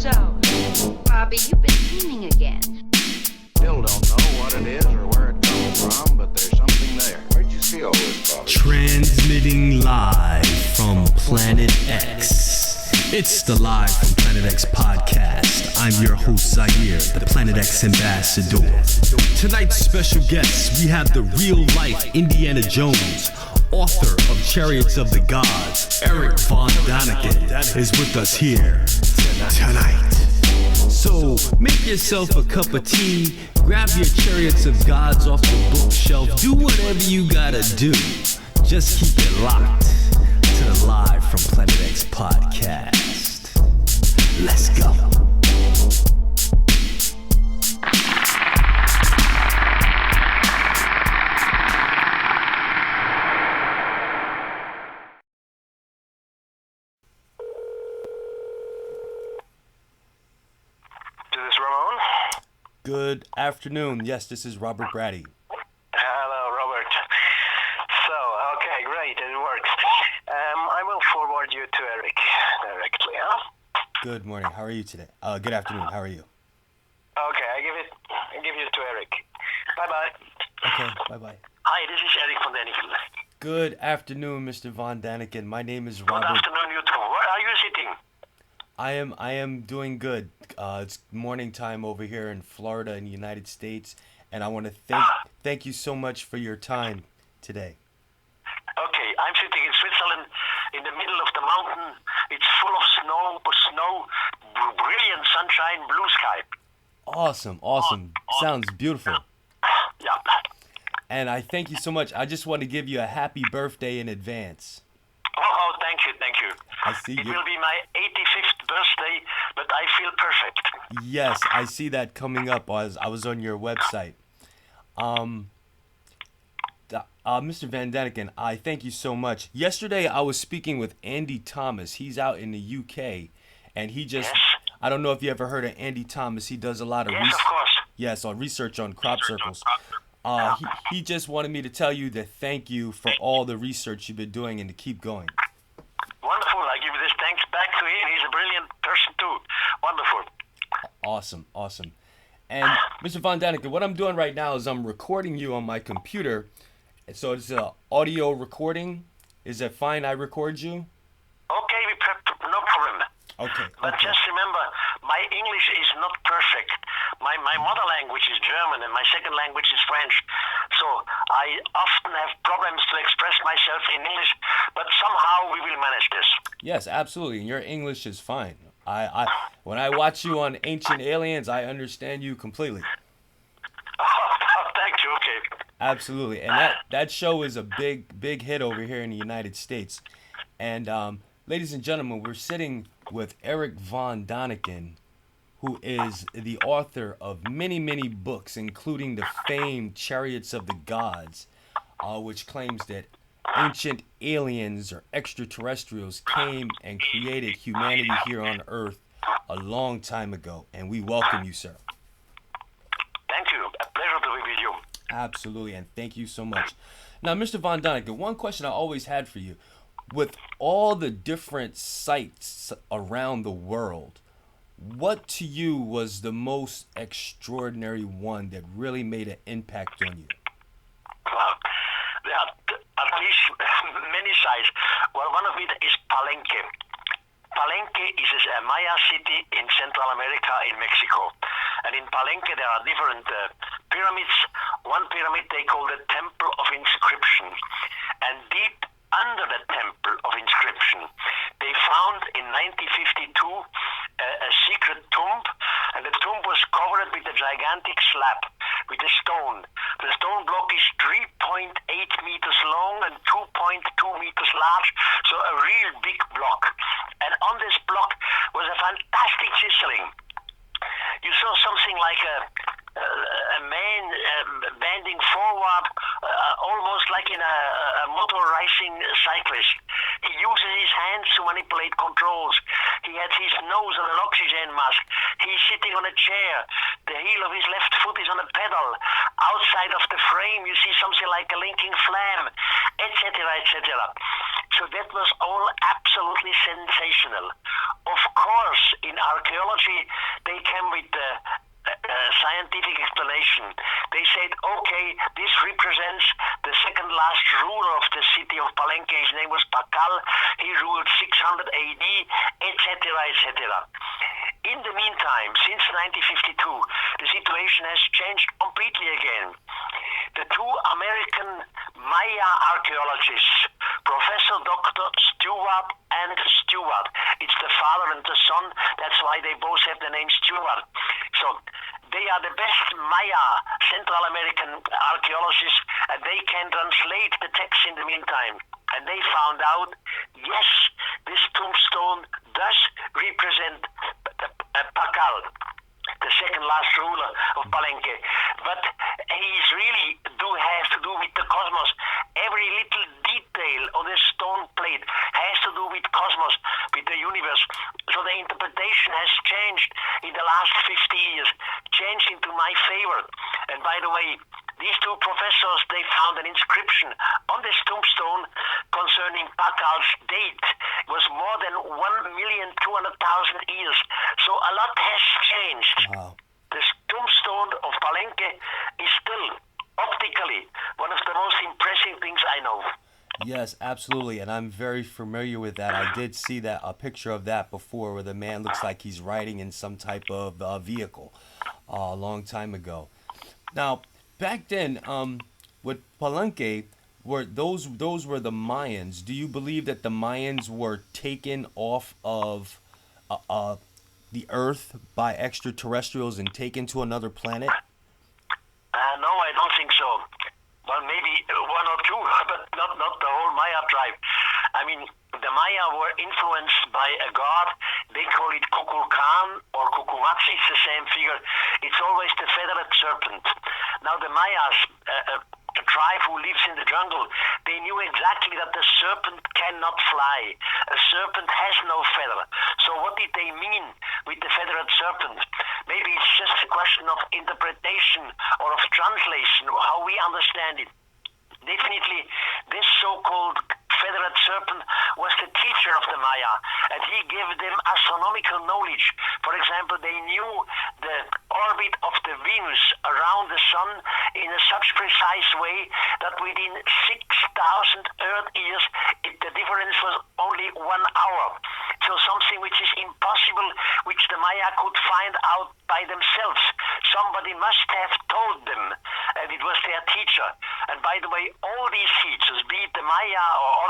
So, Bobby, you've been scheming again. Still don't know what it is or where it comes from, but there's something there. Where'd you see all this, Bobby? Transmitting live from Planet X. It's the Live from Planet X podcast. I'm your host, Zaire, the Planet X ambassador. Tonight's special guests, we have the real-life Indiana Jones, author of Chariots of the Gods, Erich von Däniken, is with us here tonight. So make yourself a cup of tea, grab your Chariots of Gods off the bookshelf, do whatever you gotta do. Just keep it locked to the Live from Planet X podcast. Let's go. Good afternoon. Yes, this is Robert Brady. Hello, Robert. So, okay, great, it works. I will forward you to Eric directly, huh? Good morning. How are you today? Good afternoon. How are you? Okay, I give you to Eric. Bye-bye. Okay, bye-bye. Hi, this is Erich von Däniken. Good afternoon, Mr. von Däniken. My name is Robert. Good afternoon, you too. Where are you sitting? I am doing good. It's morning time over here in Florida in the United States, and I want to thank you so much for your time today. Okay, I'm sitting in Switzerland in the middle of the mountain. It's full of snow, brilliant sunshine, blue sky. Awesome. Sounds beautiful. Yeah. And I thank you so much. I just want to give you a happy birthday in advance. Oh, thank you. I see It you. will be my 85th birthday, but I feel perfect. Yes, I see that coming up as I was on your website. Mr. Van Däniken, I thank you so much. Yesterday, I was speaking with Andy Thomas. He's out in the UK, and he just, Yes. I don't know if you ever heard of Andy Thomas. He does a lot of Yes, of course. research on crop circles. He just wanted me to tell you that thank you for all the research you've been doing and to keep going. Wonderful. I give this thanks back to him. He's a brilliant person too. Wonderful. Awesome. And Mr. Von Däniken, what I'm doing right now is I'm recording you on my computer. So it's an audio recording. Is that fine? I record you? Okay, no problem. Okay. But just remember, my English is not perfect. My mother language is German and my second language is French. So I often have problems to express myself in English, but somehow we will manage this. Yes, absolutely. And your English is fine. I when I watch you on Ancient Aliens, I understand you completely. Oh, thank you. Okay. Absolutely. And that show is a big hit over here in the United States. And ladies and gentlemen, we're sitting with Erich von Däniken, who is the author of many books, including the famed Chariots of the Gods, which claims that ancient aliens or extraterrestrials came and created humanity here on Earth a long time ago. And we welcome you, sir. Thank you. A pleasure to be with you. Absolutely, and thank you so much. Now, Mr. von Däniken, one question I always had for you. With all the different sites around the world, what to you was the most extraordinary one that really made an impact on you? Well, there are at least many sites. Well, one of it is Palenque. Palenque is a Maya city in Central America in Mexico. And in Palenque there are different pyramids. One pyramid they call the Temple of Inscription. And deep under the Temple of Inscription, they found in 1952 a secret tomb, and the tomb was covered with a gigantic slab, with a stone. The stone block is 3.8 meters long and 2.2 meters large, so a real big block. And on this block was a fantastic chiseling. You saw something like a man bending forward, almost like in a motor racing cyclist. He uses his hands to manipulate controls. He had his nose on an oxygen mask. He's sitting on a chair. The heel of his left foot is on a pedal. Outside of the frame, you see something like a linking flame, etc., etc. So that was all absolutely sensational. Of course, in archaeology, etc. In the meantime, since 1952, the situation has changed completely again. The two American Maya archaeologists, Professor Dr. Stewart and Stewart, it's the father and the son, that's why they both have the name Stewart. So they are the best Maya Central American archaeologists, and they can translate the text in the meantime. And they found out, yes, this tombstone does represent Pakal, the second last ruler of Palenque. But he's really have to do with the cosmos. Every little detail on the stone plate has to do with cosmos, with the universe. So the interpretation has changed in the last 50 years, changed into my favor. And by the way, these two professors, they found an inscription on this tombstone concerning Pakal's date. It was more than 1,200,000 years. So a lot has changed. Wow. This tombstone of Palenque is still optically one of the most impressive things I know. Yes, absolutely, and I'm very familiar with that. I did see that a picture of that before, where the man looks like he's riding in some type of vehicle a long time ago. Now, back then, with Palenque, those were the Mayans. Do you believe that the Mayans were taken off of the Earth by extraterrestrials and taken to another planet? No, I don't think so. Well, maybe one or two, but not the whole Maya tribe. I mean, the Maya were influenced by a god. They call it Kukulkan or Kukumatsi. It's the same figure. It's always the feathered serpent. Now, the Mayas, a tribe who lives in the jungle, they knew exactly that the serpent cannot fly. A serpent has no feather. So what did they mean with the feathered serpent? Maybe it's just a question of interpretation or of translation, how we understand it. Definitely, this so-called feathered serpent was the teacher of the Maya, and he gave them astronomical knowledge. For example, they knew the orbit of the Venus around the Sun in a such precise way that within 6,000 Earth years, the difference was only 1 hour. So something which is impossible, which the Maya could find out by themselves. Somebody must have told them, and it was their teacher. And by the way, all these teachers, be it the Maya or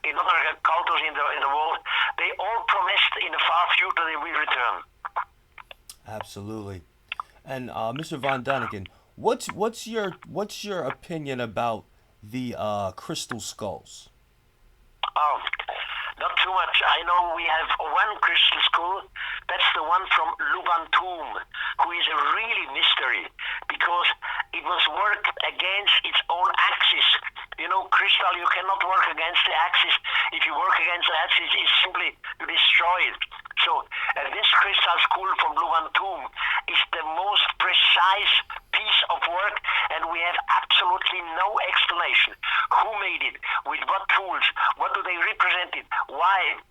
in other cultures in the world, they all promised in the far future they will return. Absolutely. And Mr. von Däniken, what's your opinion about the crystal skulls? Oh, not too much. I know we have one crystal skull. That's the one from Lubantum, who is a really mystery because it was worked against its own axis. You know, crystal, you cannot work against the axis. If you work against the axis, it's simply to destroy it. So this crystal skull from Lubantum is the most precise piece of work, and we have absolutely no explanation. Who made it? With what tools? What do they represent it? Why?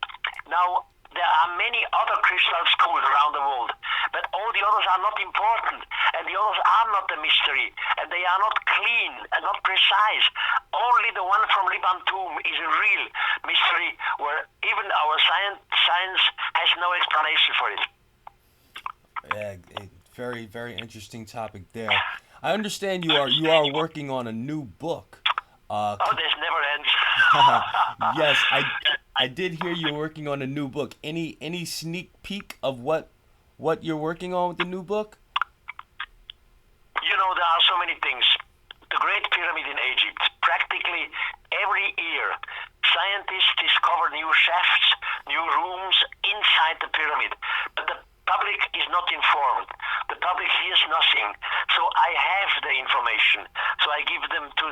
Now, there are many other crystal skulls around the world, but all the others are not important, and the others are not a mystery, and they are not clean and not precise. Only the one from Lubantum is a real mystery, where even our science has no explanation for it. Yeah, very, very interesting topic there. I understand you are working on a new book. This never ends. Yes, I did hear you're working on a new book. Any sneak peek of what you're working on with the new book? You know, there are so many things. The Great Pyramid in Egypt. Practically every year, scientists discover new shafts, new rooms inside the pyramid. But the public is not informed. The public hears nothing. So I have the information. So I give them to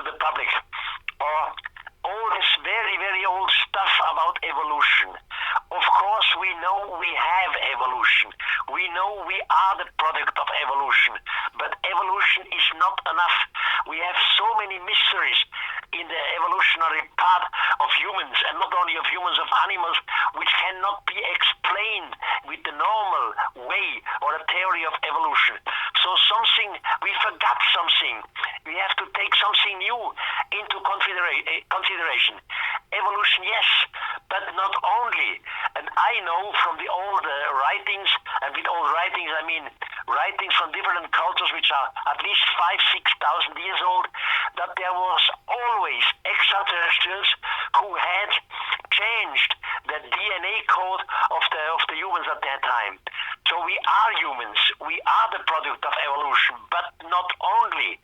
the public. Or all this very, very old stuff about evolution. Of course, we know we have evolution. We know we are the product of evolution. But evolution is not enough. We have so many mysteries in the evolutionary part of humans, and not only of humans, of animals, which cannot be explained with the normal way or a theory of evolution. So we forgot something. We have to take something new into consideration. Evolution, yes, but not only. And I I know from the old writings, and with old writings I mean writings from different cultures which are at least 5,000-6,000 years old, that there was always extraterrestrials who had changed the DNA code of the humans at that time. So we are humans, we are the product of evolution, but not only,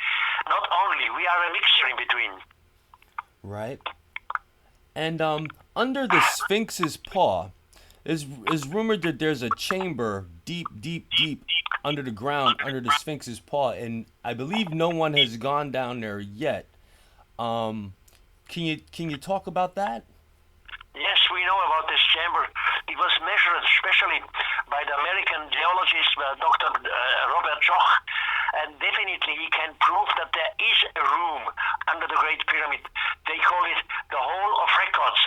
we are a mixture in between. Right. And under the Sphinx's paw is rumored that there's a chamber deep under the ground, under the Sphinx's paw, and I believe no one has gone down there yet. Can you talk about that? Yes, we know about this chamber. It was measured especially by the American geologist Dr. Robert Koch, and definitely he can prove that there is a room under the Great Pyramid. They call it the Hall of Records,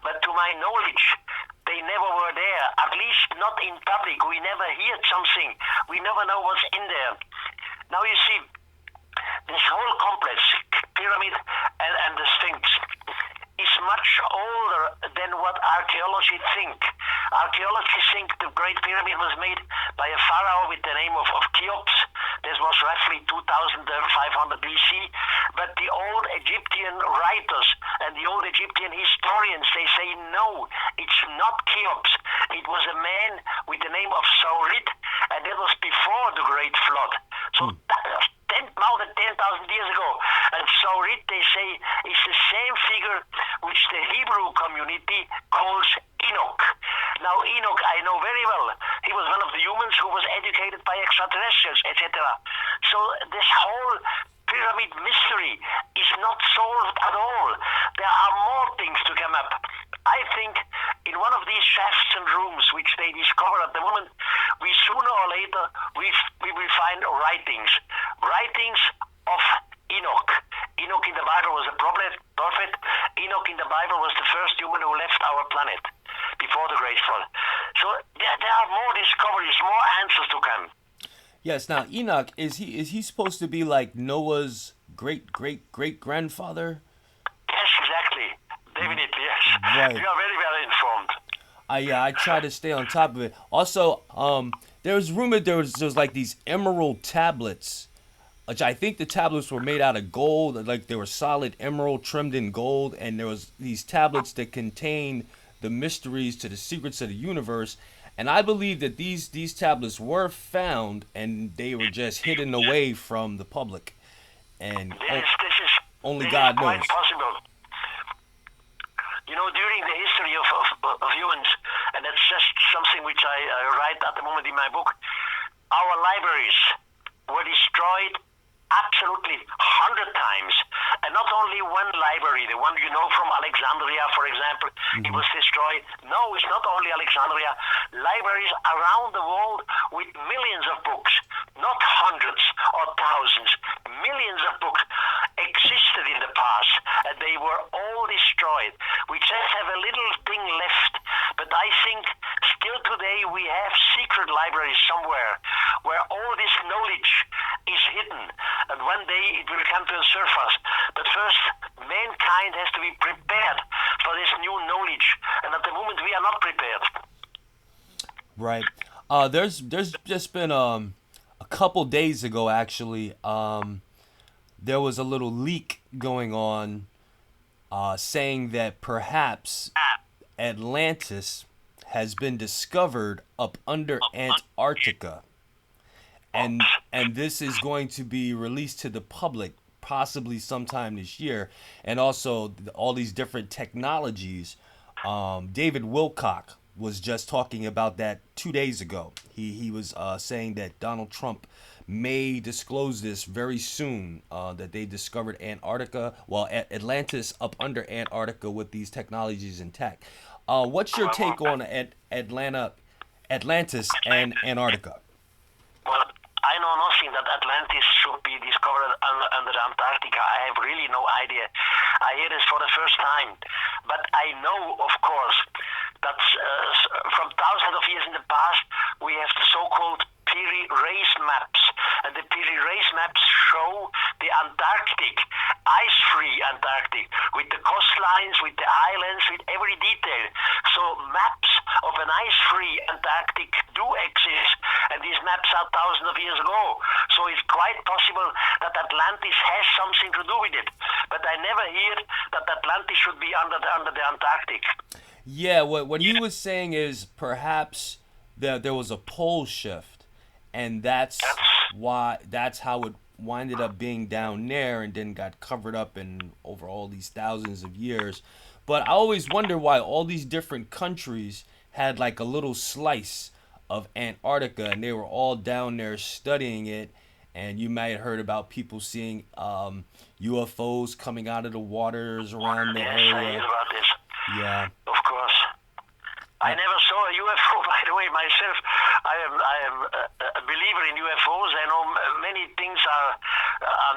but to my knowledge, they never were there, at least not in public. We never heard something. We never know what's in there. Now you see, this whole complex, pyramid and the Sphinx, is much older than what archaeology think. Archaeology think the Great Pyramid was made by a pharaoh with the name of Cheops. This was roughly 2,500 BC. But the old Egyptian writers and the old Egyptian historians, they say no, it's not Cheops. It was a man with the name of Saurit, and that was before the Great Flood. So that was more than 10,000 years ago. And Saurit, they say, is the same figure which the Hebrew community calls Enoch. Now, Enoch, I know very well. He was one of the humans who was educated by extraterrestrials, etc. So this whole pyramid mystery is not solved at all. There are more things to come up. I think in one of these shafts and rooms which they discover at the moment, we sooner or later we will find writings of Enoch. Enoch in the Bible was a prophet. Enoch in the Bible was the first human who left our planet before the Great Flood. So there are more discoveries, more answers to come. Yes. Now Enoch, is he supposed to be like Noah's great grandfather? Yes, exactly. Definitely, yes. Right. You are very well informed. I try to stay on top of it. Also, there was rumored there was like these emerald tablets, which I think the tablets were made out of gold, like they were solid emerald trimmed in gold, and there was these tablets that contain the mysteries to the secrets of the universe. And I believe that these tablets were found and they were just hidden away from the public. And only God knows. Quite possible. You know, during the history of humans, and that's just something which I write at the moment in my book, our libraries were destroyed absolutely 100 times. And not only one library, the one you know from Alexandria, for example, it was destroyed. No, it's not only Alexandria. Libraries around the world with millions of books, not hundreds or thousands, millions of books existed in the past, and they were all destroyed. We just have a little thing left, but I think still today we have secret libraries somewhere where all this knowledge is hidden, and one day it will come to the surface. But first, mankind has to be prepared for this new knowledge, and at the moment we are not prepared. Right. There's just been a couple days ago, actually, there was a little leak going on saying that perhaps Atlantis has been discovered up under Antarctica. And this is going to be released to the public possibly sometime this year. And also all these different technologies. David Wilcock was just talking about that 2 days ago. He was saying that Donald Trump may disclose this very soon, that they discovered Atlantis up under Antarctica with these technologies intact. What's your take on Atlantis and Antarctica? Well, I know nothing that Atlantis should be discovered under Antarctica. I have really no idea. I hear this for the first time. But I know, of course, that from thousands of years in the past, we have the so-called Piri Reis maps. And the Piri Reis maps show the Antarctic, ice-free Antarctic, with the coastlines, with the islands, with every detail. So maps of an ice ice-free Antarctic do exist, and these maps are thousands of years ago. So it's quite possible that Atlantis has something to do with it. But I never hear that Atlantis should be under the Antarctic. Yeah, what he was saying is perhaps that there was a pole shift, and that's how it winded up being down there and then got covered up in over all these thousands of years. But I always wonder why all these different countries had like a little slice of Antarctica, and they were all down there studying it. And you might have heard about people seeing UFOs coming out of the waters around the area. Yes, I hear about this. Yeah. Of course. I never saw a UFO, by the way, myself. I am a believer in UFOs. I know many things are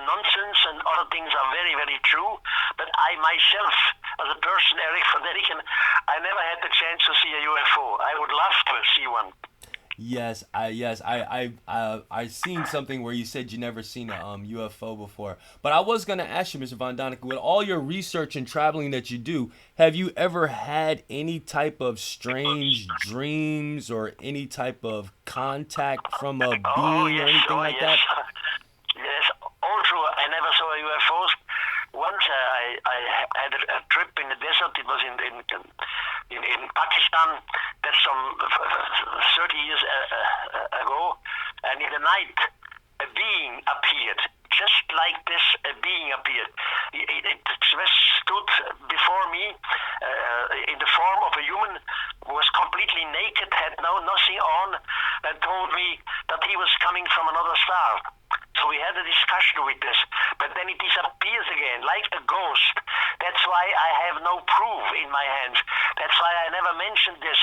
nonsense and other things are very, very true. But I myself, as a person, Erich von Däniken, I never had the chance to see a UFO. I would love to see one. Yes, I seen something where you said you never seen a UFO before. But I was gonna ask you, Mr. von Däniken, with all your research and traveling that you do, have you ever had any type of strange dreams or any type of contact from a being or anything like that? Yes, all true. I never saw UFOs. Once I had a trip in the desert. It was in Pakistan. That's some 30 years ago. And in the night, a being appeared. Just like this, a being appeared. It stood before me in the form of a human who was completely naked, had nothing on, and told me that he was coming from another star. So we had a discussion with this, but then it disappears again, like a ghost. That's why I have no proof in my hands. That's why I never mentioned this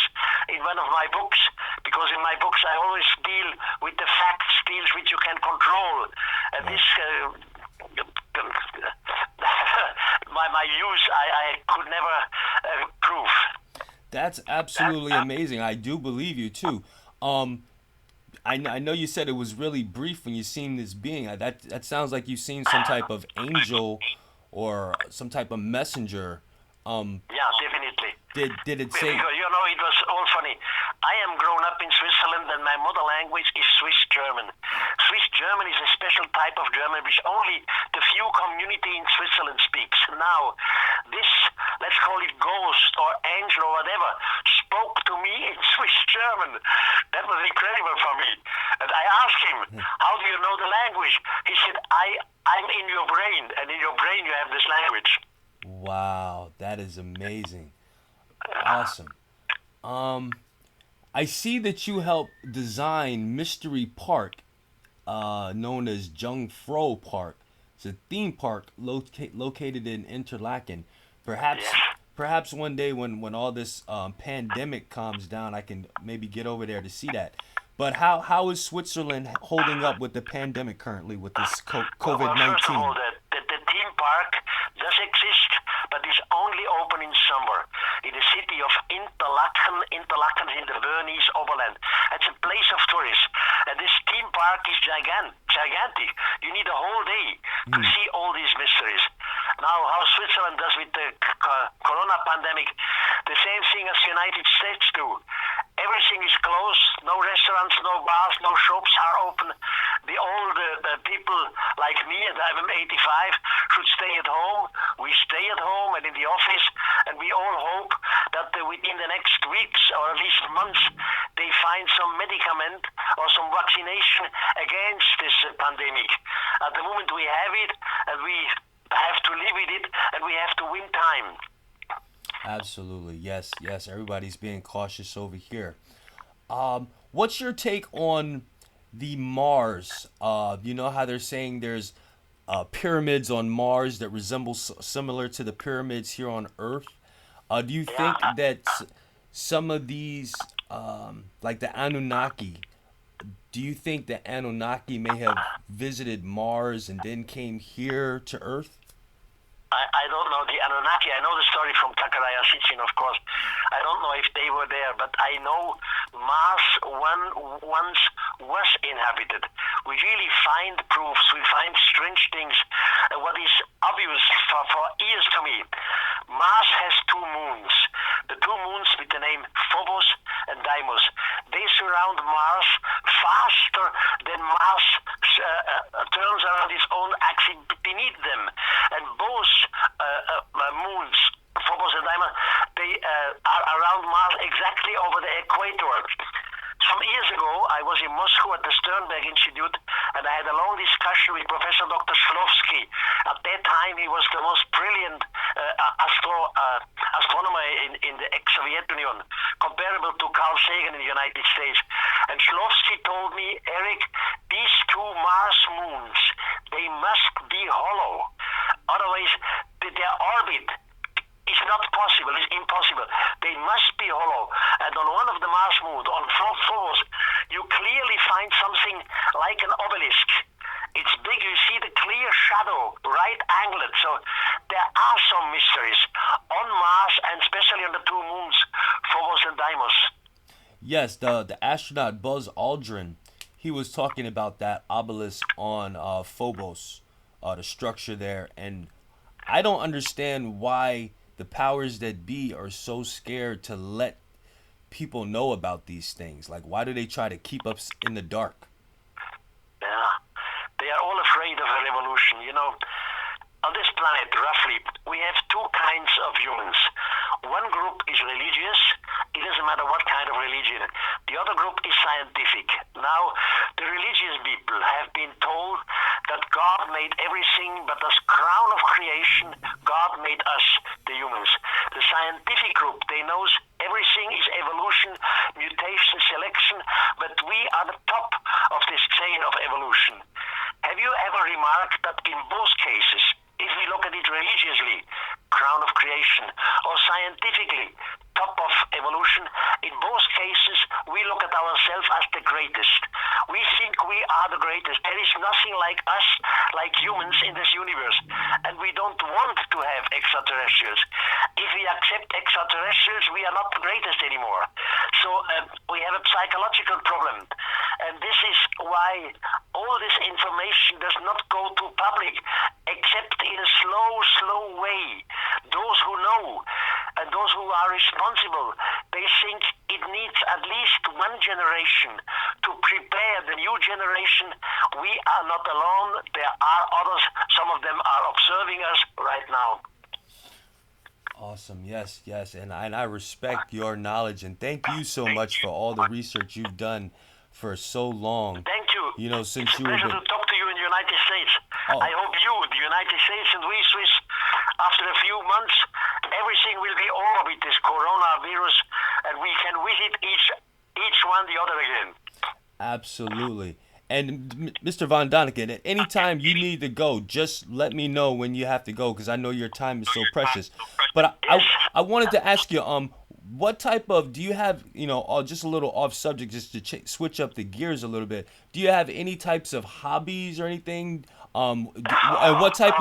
in one of my books, because in my books I always deal with the facts, deals which you can control. And this, my use, I could never prove. That's absolutely amazing. I do believe you too. I know you said it was really brief when you seen this being. That sounds like you've seen some type of angel or some type of messenger. Yeah, definitely. Did it say? Because, it was all funny. I am grown up in Switzerland, and my mother language is Swiss German. Swiss German is a special type of German which only the few community in Switzerland speaks. Now, this, let's call it ghost or angel or whatever, spoke to me in Swiss German. That was incredible for me. And I asked him, how do you know the language? He said, I'm in your brain, and in your brain you have this language. Wow, that is amazing. Awesome. I see that you helped design Mystery Park, known as Jungfrau Park. It's a theme park located in Interlaken. Perhaps one day when all this pandemic calms down, I can maybe get over there to see that. But how is Switzerland holding up with the pandemic currently with this COVID-19? Well, first of all, the theme park does exist, but it's only open in summer. In the city of Interlaken is in the Bernese Oberland. It's a place of tourists. And this theme park is gigantic. You need a whole day to see all these mysteries. Now, how Switzerland does with the corona pandemic, the same thing as the United States do. Everything is closed, no restaurants, no bars, no shops are open. The people like me, and I'm 85, should stay at home. We stay at home and in the office, and we all hope that within the next weeks or at least months, they find some medicament or some vaccination against this pandemic. At the moment we have it, and we have to live with it, and we have to win time. Absolutely. Yes. Everybody's being cautious over here. What's your take on the Mars? You know how they're saying there's pyramids on Mars that resemble similar to the pyramids here on Earth? Do you think that some of these, like the Anunnaki, do you think the Anunnaki may have visited Mars and then came here to Earth? I don't know the Anunnaki. I know the story from Takaraya Sitchin, of course. I don't know if they were there, but I know Mars once was inhabited. We really find proofs. We find strange things. What is obvious for years to me, Mars has two moons. The two moons with the name Phobos and Deimos. They surround Mars faster than Mars turns around its own axis beneath them. And both moons, Phobos and Deimos, they are around Mars exactly over the equator. Some years ago, I was in Moscow at the Sternberg Institute, and I had a long discussion with Professor Dr. Shklovsky. At that time, he was the most brilliant astronomer in the ex-Soviet Union, comparable to Carl Sagan in the United States. And Shklovsky told me, Eric, these two Mars moons, they must be hollow. Otherwise, their orbit is not possible, it's impossible. They must be hollow. And on one of the Mars moons, on Phobos, you clearly find something like an obelisk. It's big, you see the clear shadow, right angled. So there are some mysteries on Mars, and especially on the two moons, Phobos and Deimos. Yes, the astronaut Buzz Aldrin, he was talking about that obelisk on Phobos, the structure there. And I don't understand why the powers that be are so scared to let people know about these things. Like, why do they try to keep us in the dark? Yeah, they are all afraid of a revolution. You know, on this planet, roughly, we have two kinds of humans. One group is religious. It doesn't matter what kind of religion. The other group is scientific. Now, the religious people have been told that God made everything, but as crown of creation, God made us, the humans. The scientific group, they know everything is evolution, mutation, selection, but we are the top of this chain of evolution. Have you ever remarked that in both cases, if we look at it religiously, crown of creation, or scientifically, top of evolution, in both cases, we look at ourselves as the greatest. We think we are the greatest. There is nothing like us, like humans in this universe. And we don't want to have extraterrestrials. If we accept extraterrestrials, we are not the greatest anymore. So we have a psychological problem. And this is why all this information does not go to public, except in a slow way. Those who know and those who are responsible, they think it needs at least one generation to prepare the new generation. We are not alone. There are others. Some of them are observing us right now. Awesome. Yes. And I respect your knowledge, and thank you so much for all the research you've done for so long. Thank you. You know, since it's a you were pleasure to talk to you in the United States. Oh. I hope you, the United States, and we Swiss, after a few months, everything will be over with this coronavirus, and we can visit each one the other again. Absolutely. And Mr. von Däniken, at any time you need to go, just let me know when you have to go, because I know your time is so precious. But I wanted to ask you, what type of, do you have, you know, just a little off subject, just to switch up the gears a little bit, do you have any types of hobbies or anything? And what type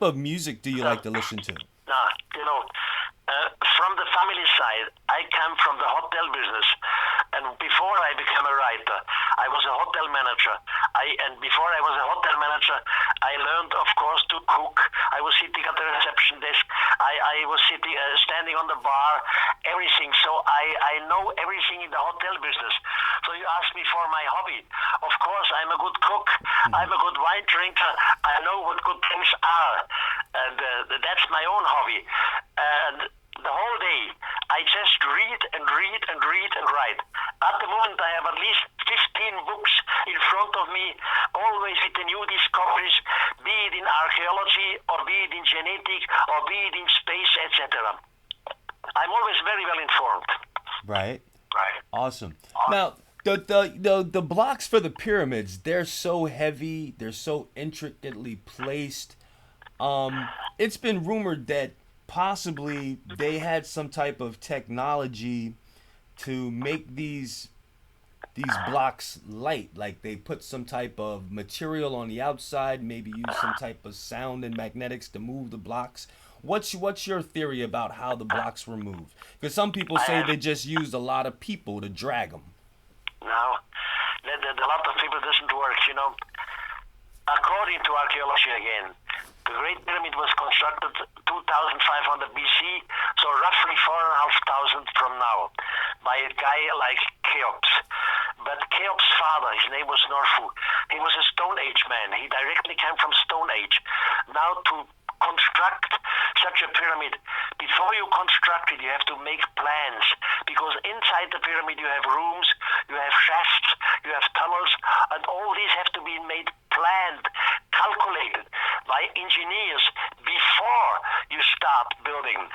of music do you like to listen to? You know, from the family side, I come from the hotel business, and before I became a writer, I was a hotel manager. And before I was a hotel manager, I learned, of course, to cook. I was sitting at the reception desk. I was sitting, standing on the bar, everything. So I know everything in the hotel business. So you ask me for my hobby. Of course, I'm a good cook. I'm a good wine drinker. I know what good things are. And that's my own hobby. And the whole day, I just read and write. At the moment, I have at least 15 books in front of me, always with the new discoveries, be it in archaeology, or be it in genetic, or be it in space, etc. I'm always very well informed. Right. Awesome. Now, the blocks for the pyramids, they're so heavy, they're so intricately placed. It's been rumored that possibly they had some type of technology to make these blocks light, like they put some type of material on the outside, maybe use some type of sound and magnetics to move the blocks. What's your theory about how the blocks were moved? Because some people say they just used a lot of people to drag them. No, a lot of people doesn't work, you know. According to archaeology again, the Great Pyramid was constructed 2500 BC, so roughly 4,500 from now. by a guy like Cheops. But Cheops' father, his name was Norfu, he was a Stone Age man. He directly came from Stone Age. Now to construct such a pyramid, before you construct it, you have to make plans, because inside the pyramid you have rooms, you have shafts, you have tunnels, and all these have to be made planned, calculated by engineers before you start building.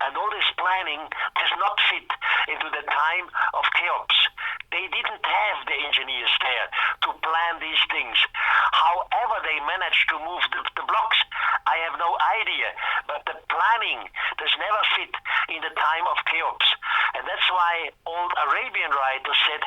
And all this planning does not fit into the time of Cheops. They didn't have the engineers there to plan these things. However, they managed to move the blocks, I have no idea. But the planning does never fit in the time of Cheops. And that's why old Arabian writers said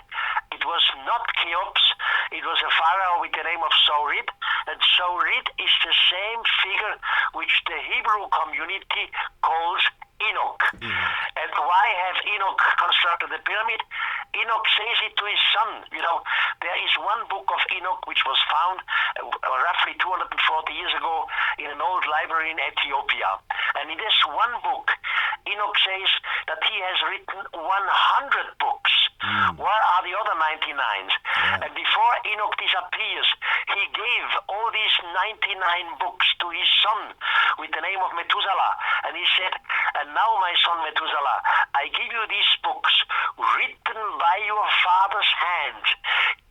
it was not Cheops, it was a pharaoh with the name of Saurid. And Saurid is the same figure which the Hebrew community calls Enoch. And why have Enoch constructed the pyramid? Enoch says it to his son. You know, there is one book of Enoch which was found roughly 240 years ago in an old library in Ethiopia. And in this one book, Enoch says that he has written 100 books. Where are the other 99s? And before Enoch disappears, he gave all these 99 books to his son with the name of Methuselah. And he said, and now my son Methuselah, I give you these books written by your father's hand.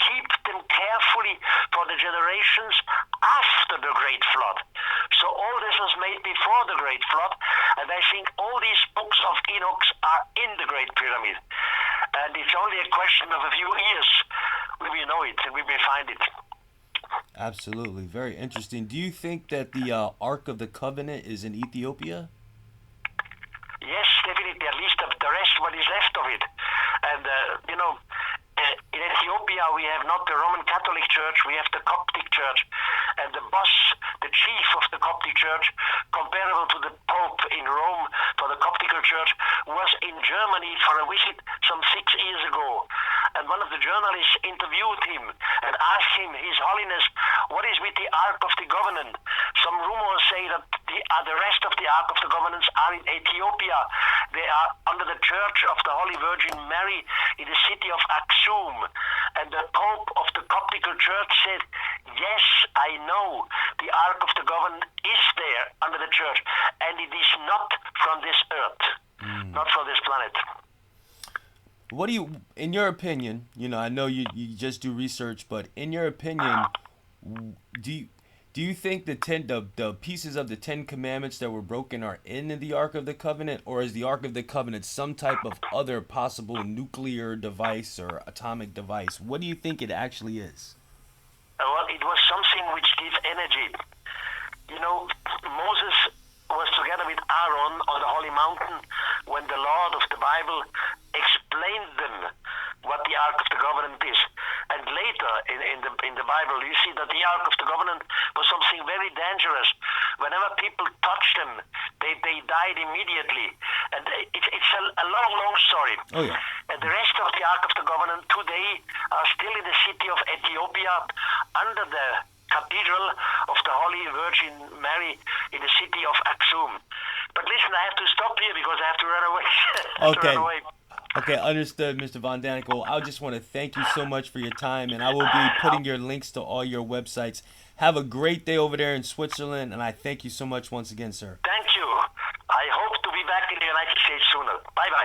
Keep them carefully for the generations after the Great Flood. So all this was made before the Great Flood, and I think all these books of Enoch are in the Great Pyramid. And it's only a question of a few years we will know it and we will find it. Absolutely. Very interesting. Do you think that the Ark of the Covenant is in Ethiopia? Yes, definitely. At least the rest, what is left of it. And, in Ethiopia, we have not the Roman Catholic Church, we have the Coptic Church. And the boss, the chief of the Coptic Church, comparable to the Pope in Rome for the Coptic Church, was in Germany for a visit some 6 years ago. And one of the journalists interviewed him and asked him, His Holiness, what is with the Ark of the Covenant? Some rumors say that the rest of the Ark of the Covenants are in Ethiopia. They are under the Church of the Holy Virgin Mary in the city of Aksum. And the Pope of the Coptic Church said, yes, I know the Ark of the Covenant is there under the church, and it is not from this earth, not from this planet. What do you, in your opinion, I know you just do research, but in your opinion, do you think the pieces of the 10 Commandments that were broken are in the Ark of the Covenant, or is the Ark of the Covenant some type of other possible nuclear device or atomic device? What do you think it actually is? Well, it was something which gives energy. Moses was together with Aaron on the Holy Mountain when the Lord of the Bible explained them what the Ark of the Covenant is. And later in the Bible, you see that the Ark of the Covenant was something very dangerous. Whenever people touched them, they died immediately. And it's a long story. Oh, yeah. And the rest of the Ark of the Covenant today are still in the city of Ethiopia under the Cathedral of the Holy Virgin Mary in the city of Aksum. But listen, I have to stop here because I have to run away. Okay, understood, Mr. von Däniken. Well, I just want to thank you so much for your time, and I will be putting your links to all your websites. Have a great day over there in Switzerland, and I thank you so much once again, sir. Thank you. I hope to be back in the United States sooner. Bye-bye.